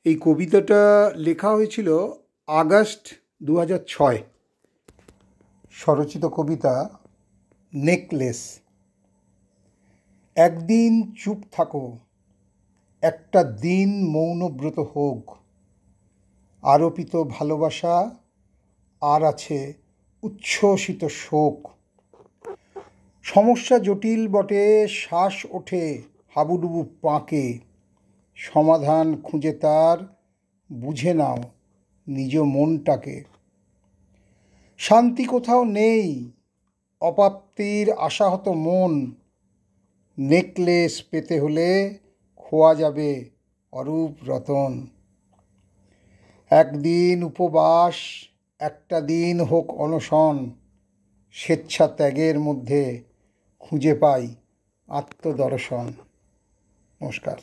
এই কবিতাটা লেখা হয়েছিল আগস্ট 2006। স্বরচিত কবিতা নেকলেস। একদিন চুপ থাকো, একটা দিন মৌনব্রত হোক, আরোপিত ভালোবাসা আর আছে উচ্ছ্বসিত শোক। সমস্যা জটিল বটে, শ্বাস ওঠে হাবুডুবু পাঁকে, সমাধান খুঁজে তার বুঝে নাও নিজ মনটাকে। শান্তি কোথাও নেই, অপ্রাপ্তির আশাহত মন, নেকলেস পেতে হলে খোয়া যাবে অরূপ রতন। একদিন উপবাস, একটা দিন হোক অনশন, স্বেচ্ছা ত্যাগের মধ্যে খুঁজে পাই আত্মদর্শন। নমস্কার।